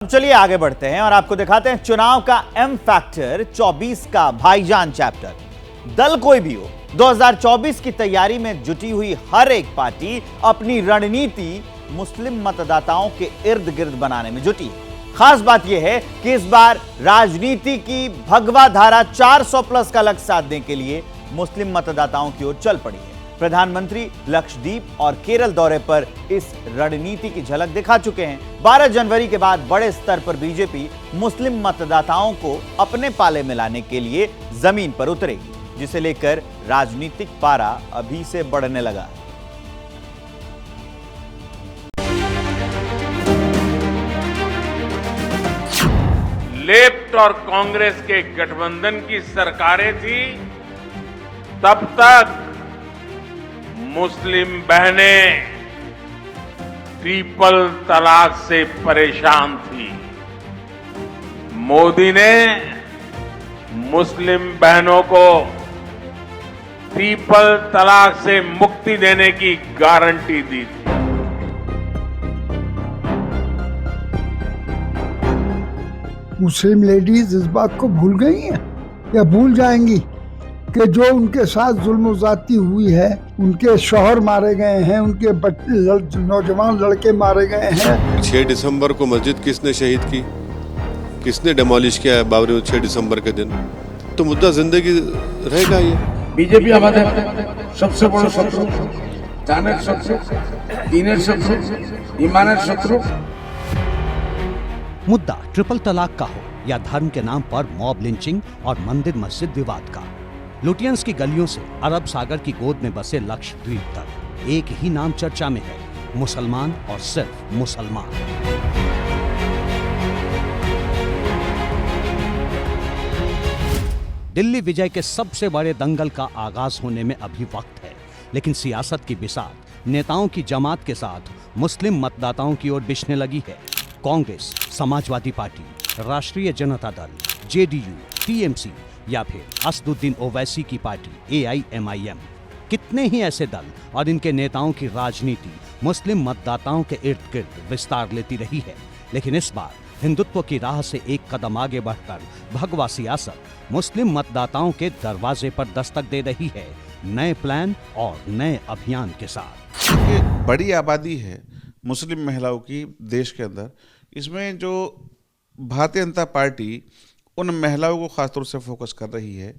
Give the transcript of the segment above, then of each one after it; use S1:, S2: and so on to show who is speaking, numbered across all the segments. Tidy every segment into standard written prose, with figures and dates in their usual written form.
S1: चलिए आगे बढ़ते हैं और आपको दिखाते हैं चुनाव का एम फैक्टर 24 का भाईजान चैप्टर। दल कोई भी हो, 2024 की तैयारी में जुटी हुई हर एक पार्टी अपनी रणनीति मुस्लिम मतदाताओं के इर्द गिर्द बनाने में जुटी है। खास बात यह है कि इस बार राजनीति की भगवा धारा 400 प्लस का लक्ष्य साधने के लिए मुस्लिम मतदाताओं की ओर चल पड़ी है। प्रधानमंत्री लक्षद्वीप और केरल दौरे पर इस रणनीति की झलक दिखा चुके हैं। 12 जनवरी के बाद बड़े स्तर पर बीजेपी मुस्लिम मतदाताओं को अपने पाले में लाने के लिए जमीन पर उतरेगी, जिसे लेकर राजनीतिक पारा अभी से बढ़ने लगा है।
S2: लेफ्ट और कांग्रेस के गठबंधन की सरकारें थी, तब तक मुस्लिम बहनें ट्रिपल तलाक से परेशान थी। मोदी ने मुस्लिम बहनों को ट्रिपल तलाक से मुक्ति देने की गारंटी दी थी।
S3: मुस्लिम लेडीज इस बात को भूल गई हैं या भूल जाएंगी कि जो उनके साथ जुल्म ज्यादती हुई है, उनके शौहर मारे गए हैं, उनके नौजवान लड़के मारे गए हैं।
S4: 6 दिसंबर को मस्जिद किसने शहीद की, किसने डिमोलिश किया है बाबरी मस्जिद 6 दिसंबर के दिन, तो मुद्दा जिंदगी रहेगा। ये
S5: बीजेपी हमारे सबसे बड़ा शत्रु, चाणक्य शत्रु, दीनेर शत्रु, ईमानेर शत्रु।
S6: मुद्दा ट्रिपल तलाक का हो या धर्म के नाम पर मॉब लिंचिंग और मंदिर मस्जिद विवाद का, लुटियंस की गलियों से अरब सागर की गोद में बसे लक्षद्वीप तक एक ही नाम चर्चा में है, मुसलमान और सिर्फ मुसलमान। दिल्ली विजय के सबसे बड़े दंगल का आगाज होने में अभी वक्त है, लेकिन सियासत की बिसात नेताओं की जमात के साथ मुस्लिम मतदाताओं की ओर बिछने लगी है। कांग्रेस, समाजवादी पार्टी, राष्ट्रीय जनता दल, जेडीयू, टीएमसी या फिर असदुद्दीन ओवैसी की पार्टी AIMIM, कितने ही ऐसे दल और इनके नेताओं की राजनीति मुस्लिम मतदाताओं के इर्द गिर्द विस्तार लेती रही है। लेकिन इस बार हिंदुत्व की राह से एक कदम आगे बढ़कर भगवा सियासत मुस्लिम मतदाताओं के दरवाजे पर दस्तक दे रही है, नए प्लान और नए अभियान के साथ।
S7: एक बड़ी आबादी है मुस्लिम महिलाओं की देश के अंदर। इसमें जो भारतीय जनता पार्टी उन महिलाओं को खासतौर से फोकस कर रही है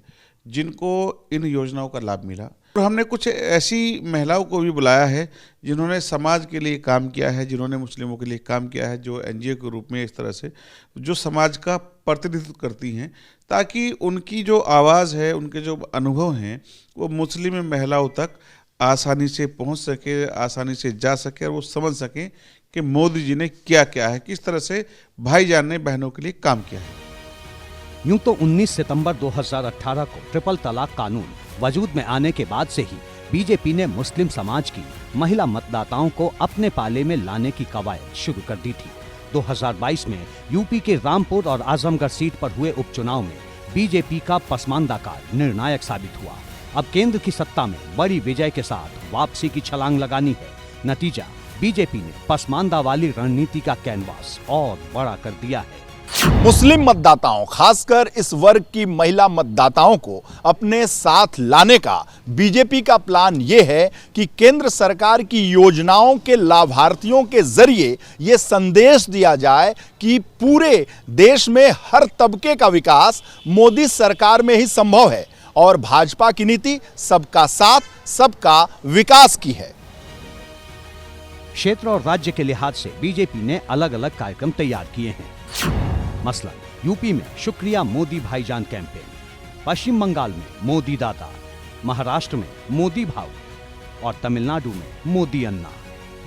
S7: जिनको इन योजनाओं का लाभ मिला, और हमने कुछ ऐसी महिलाओं को भी बुलाया है जिन्होंने समाज के लिए काम किया है, जिन्होंने मुस्लिमों के लिए काम किया है, जो NGO के रूप में इस तरह से जो समाज का प्रतिनिधित्व करती हैं, ताकि उनकी जो आवाज़ है, उनके जो अनुभव हैं, वो मुस्लिम महिलाओं तक आसानी से पहुंच सके, आसानी से जा सके और वो समझ सकें कि मोदी जी ने क्या क्या है, किस तरह से भाईजान ने बहनों के लिए काम किया है।
S6: यूं तो 19 सितंबर 2018 को ट्रिपल तलाक कानून वजूद में आने के बाद से ही बीजेपी ने मुस्लिम समाज की महिला मतदाताओं को अपने पाले में लाने की कवायद शुरू कर दी थी। 2022 में यूपी के रामपुर और आजमगढ़ सीट पर हुए उपचुनाव में बीजेपी का पसमानदा काल निर्णायक साबित हुआ। अब केंद्र की सत्ता में बड़ी विजय के साथ वापसी की छलांग लगानी है। नतीजा, बीजेपी ने पसमानदा वाली रणनीति का कैनवास और बड़ा कर दिया है।
S8: मुस्लिम मतदाताओं, खासकर इस वर्ग की महिला मतदाताओं को अपने साथ लाने का बीजेपी का प्लान यह है कि केंद्र सरकार की योजनाओं के लाभार्थियों के जरिए यह संदेश दिया जाए कि पूरे देश में हर तबके का विकास मोदी सरकार में ही संभव है और भाजपा की नीति सबका साथ, सबका विकास की है।
S6: क्षेत्र और राज्य के लिहाज से बीजेपी ने अलग अलग कार्यक्रम तैयार किए हैं। मसलन यूपी में शुक्रिया मोदी भाईजान कैंपेन, पश्चिम बंगाल में मोदी दादा, महाराष्ट्र में मोदी भाऊ और तमिलनाडु में मोदी अन्ना।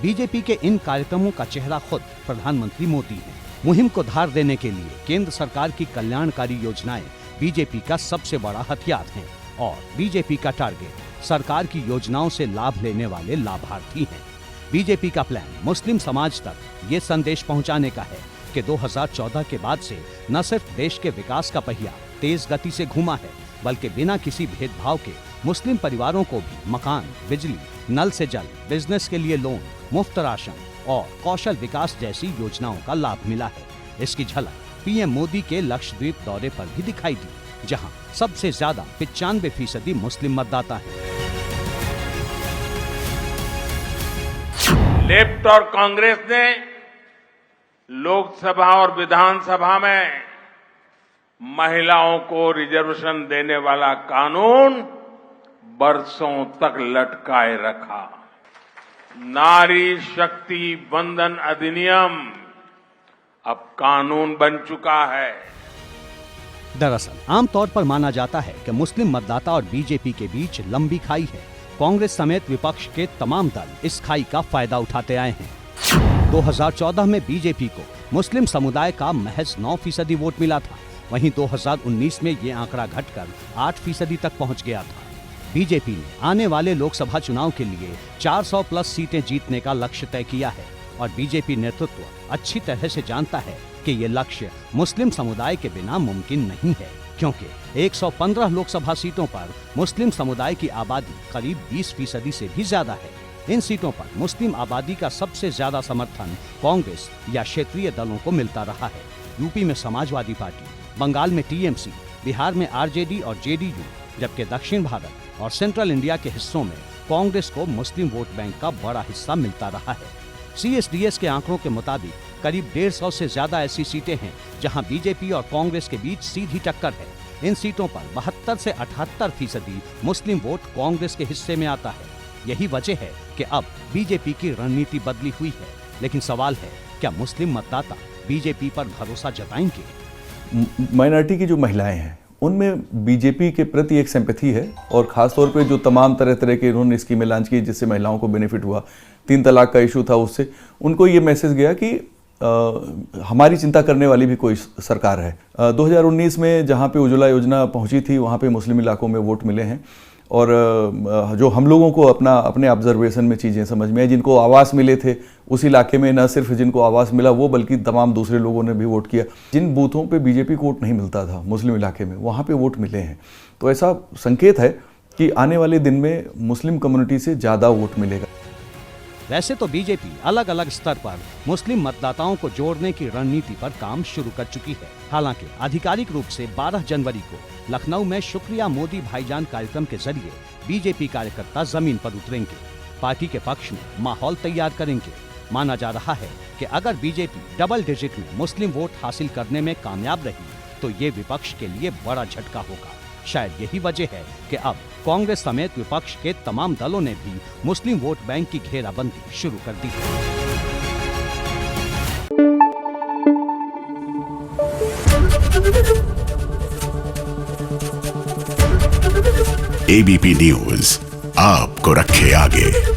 S6: बीजेपी के इन कार्यक्रमों का चेहरा खुद प्रधानमंत्री मोदी है। मुहिम को धार देने के लिए केंद्र सरकार की कल्याणकारी योजनाएं बीजेपी का सबसे बड़ा हथियार हैं और बीजेपी का टारगेट सरकार की योजनाओं से लाभ लेने वाले लाभार्थी हैं। बीजेपी का प्लान मुस्लिम समाज तक ये संदेश पहुंचाने का है कि 2014 के बाद से न सिर्फ देश के विकास का पहिया तेज गति से घूमा है, बल्कि बिना किसी भेदभाव के मुस्लिम परिवारों को भी मकान, बिजली, नल से जल, बिजनेस के लिए लोन, मुफ्त राशन और कौशल विकास जैसी योजनाओं का लाभ मिला है। इसकी झलक पीएम मोदी के लक्षद्वीप दौरे पर भी दिखाई दी, जहां सबसे ज्यादा 95% मुस्लिम मतदाता हैं।
S2: लेफ्ट और कांग्रेस ने लोकसभा और विधानसभा में महिलाओं को रिजर्वेशन देने वाला कानून बरसों तक लटकाए रखा। नारी शक्ति वंदन अधिनियम अब कानून बन चुका है।
S6: दरअसल आमतौर पर माना जाता है कि मुस्लिम मतदाता और बीजेपी के बीच लंबी खाई है। कांग्रेस समेत विपक्ष के तमाम दल इस खाई का फायदा उठाते आए हैं। 2014 में बीजेपी को मुस्लिम समुदाय का महज 9% वोट मिला था। वहीं 2019 में ये आंकड़ा घटकर 8% तक पहुंच गया था। बीजेपी ने आने वाले लोकसभा चुनाव के लिए 400 प्लस सीटें जीतने का लक्ष्य तय किया है और बीजेपी नेतृत्व अच्छी तरह से जानता है कि ये लक्ष्य मुस्लिम समुदाय के बिना मुमकिन नहीं है, क्योंकि 115 लोकसभा सीटों पर मुस्लिम समुदाय की आबादी करीब 20% से भी ज्यादा है। इन सीटों पर मुस्लिम आबादी का सबसे ज्यादा समर्थन कांग्रेस या क्षेत्रीय दलों को मिलता रहा है। यूपी में समाजवादी पार्टी, बंगाल में टीएमसी, बिहार में आरजेडी और जेडीयू, जबकि दक्षिण भारत और सेंट्रल इंडिया के हिस्सों में कांग्रेस को मुस्लिम वोट बैंक का बड़ा हिस्सा मिलता रहा है। CSDS के आंकड़ों के मुताबिक करीब 150 से ज्यादा ऐसी सीटें हैं जहां बीजेपी और कांग्रेस के बीच सीधी टक्कर है। इन सीटों पर 72 से 78% मुस्लिम वोट कांग्रेस के हिस्से में आता है। यही वजह है कि अब बीजेपी की रणनीति बदली हुई है। लेकिन सवाल है, क्या मुस्लिम मतदाता बीजेपी पर भरोसा जताएंगे?
S9: माइनॉरिटी की जो महिलाएं हैं उनमें बीजेपी के प्रति एक सिंपैथी है और खासतौर पे जो तमाम तरह तरह के इन्होंने स्कीमें लॉन्च की जिससे महिलाओं को बेनिफिट हुआ, 3 तलाक का इशू था, उससे उनको ये मैसेज गया कि हमारी चिंता करने वाली भी कोई सरकार है। 2019 में जहाँ पे उज्ज्वला योजना पहुँची थी वहाँ पे मुस्लिम इलाकों में वोट मिले हैं और जो हम लोगों को अपने ऑब्जर्वेशन में चीज़ें समझ में आई, जिनको आवास मिले थे उस इलाके में न सिर्फ जिनको आवास मिला वो बल्कि तमाम दूसरे लोगों ने भी वोट किया। जिन बूथों पे बीजेपी को वोट नहीं मिलता था मुस्लिम इलाके में, वहाँ पे वोट मिले हैं। तो ऐसा संकेत है कि आने वाले दिन में मुस्लिम कम्युनिटी से ज़्यादा वोट मिलेगा।
S6: वैसे तो बीजेपी अलग अलग स्तर पर मुस्लिम मतदाताओं को जोड़ने की रणनीति पर काम शुरू कर चुकी है। हालांकि आधिकारिक रूप से 12 जनवरी को लखनऊ में शुक्रिया मोदी भाईजान कार्यक्रम के जरिए बीजेपी कार्यकर्ता जमीन पर उतरेंगे, पार्टी के पक्ष में माहौल तैयार करेंगे। माना जा रहा है कि अगर बीजेपी डबल डिजिट में मुस्लिम वोट हासिल करने में कामयाब रही तो ये विपक्ष के लिए बड़ा झटका होगा। शायद यही वजह है कि अब कांग्रेस समेत विपक्ष के तमाम दलों ने भी मुस्लिम वोट बैंक की घेराबंदी शुरू कर दी है।
S10: ABP न्यूज आपको रखे आगे।